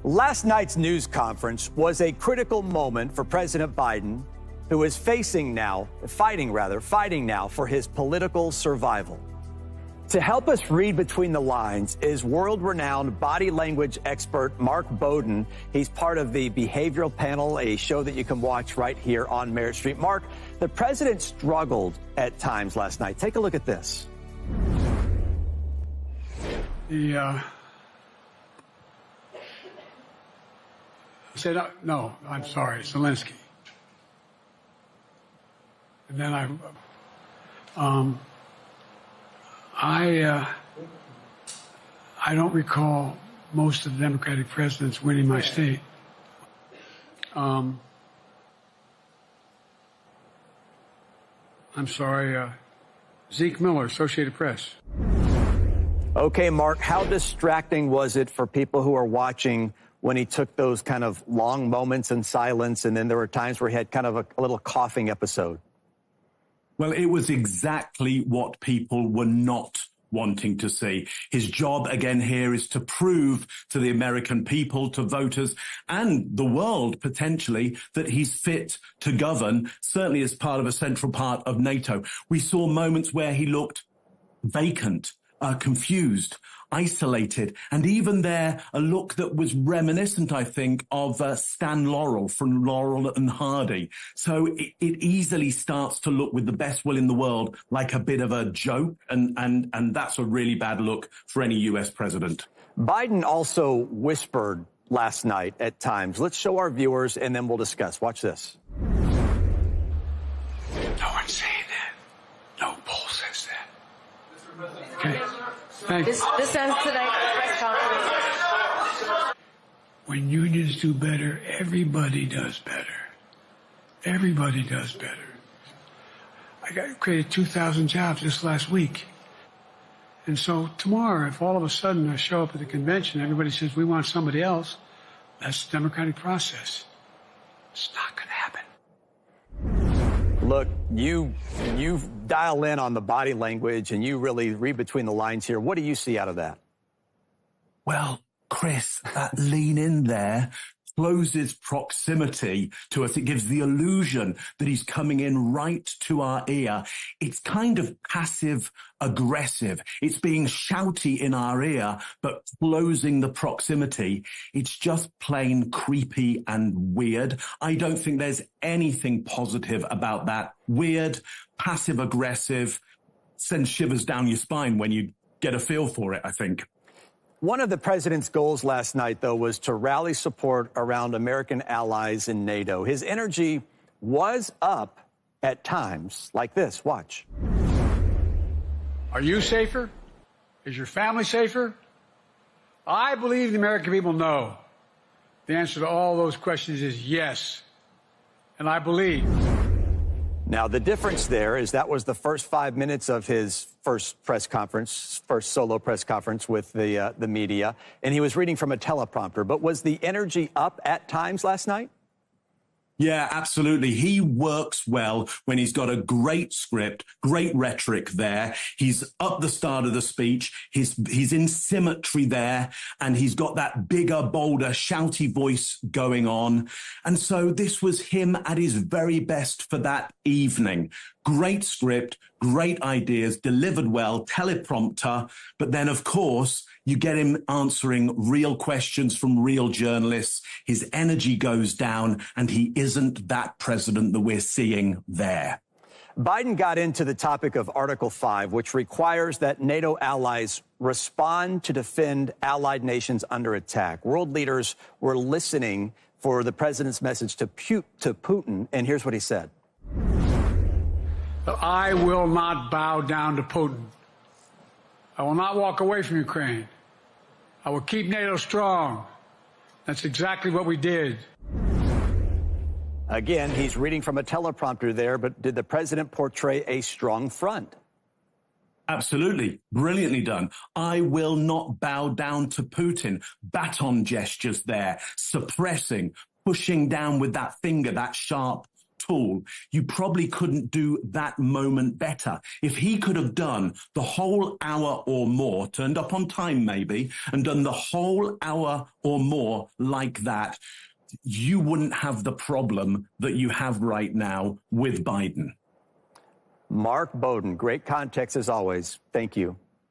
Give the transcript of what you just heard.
Last night's news conference was a critical moment for President Biden, who is fighting now for his political survival. To help us read between the lines is world-renowned body language expert Mark Bowden. He's part of the behavioral panel, a show that you can watch right here on Merit Street. Mark, the president struggled at times last night. Take a look at this. He said, no, I'm sorry, Zelensky. And then I don't recall most of the Democratic presidents winning my state. I'm sorry, Zeke Miller, Associated Press. Okay, Mark, how distracting was it for people who are watching when he took those kind of long moments in silence, and then there were times where he had kind of a little coughing episode? Well, it was exactly what people were not wanting to see. His job, again, here is to prove to the American people, to voters, and the world, potentially, that he's fit to govern, certainly as part of a central part of NATO. We saw moments where he looked vacant, confused, isolated, and even there, a look that was reminiscent, I think, of Stan Laurel from Laurel and Hardy. So it easily starts to look, with the best will in the world, like a bit of a joke, and that's a really bad look for any U.S. president. Biden also whispered last night at times. Let's show our viewers, and then we'll discuss. Watch this. No one's saying that. No poll says that. Okay. This ends tonight's press conference. When unions do better, everybody does better. Everybody does better. I created 2,000 jobs just last week. And so tomorrow, if all of a sudden I show up at the convention, everybody says, we want somebody else, that's the democratic process. It's not going to happen. Look, you dial in on the body language and you really read between the lines here. What do you see out of that? Well, Chris, that lean in there closes proximity to us. It gives the illusion that he's coming in right to our ear. It's kind of passive aggressive. It's being shouty in our ear, but closing the proximity. It's just plain creepy and weird. I don't think there's anything positive about that. Weird, passive aggressive, sends shivers down your spine when you get a feel for it, I think. One of the president's goals last night, though, was to rally support around American allies in NATO. His energy was up at times like this. Watch. Are you safer? Is your family safer? I believe the American people know. The answer to all those questions is yes. And I believe. Now, the difference there is that was the first 5 minutes of his first press conference, first solo press conference with the media, and he was reading from a teleprompter. But was the energy up at times last night? Yeah, absolutely. He works well when he's got a great script, great rhetoric there. He's up the start of the speech. He's in symmetry there, and he's got that bigger, bolder, shouty voice going on. And so this was him at his very best for that evening. Great script, great ideas, delivered well, teleprompter. But then, of course, you get him answering real questions from real journalists. His energy goes down, and he isn't that president that we're seeing there. Biden got into the topic of Article 5, which requires that NATO allies respond to defend allied nations under attack. World leaders were listening for the president's message to Putin, and here's what he said. I will not bow down to Putin. I will not walk away from Ukraine. I will keep NATO strong. That's exactly what we did. Again, he's reading from a teleprompter there, but did the president portray a strong front? Absolutely. Brilliantly done. I will not bow down to Putin. Baton gestures there, suppressing, pushing down with that finger, that sharp tool, you probably couldn't do that moment better. If he could have done the whole hour or more, turned up on time maybe, and done the whole hour or more like that, you wouldn't have the problem that you have right now with Biden. Mark Bowden, great context as always. Thank you.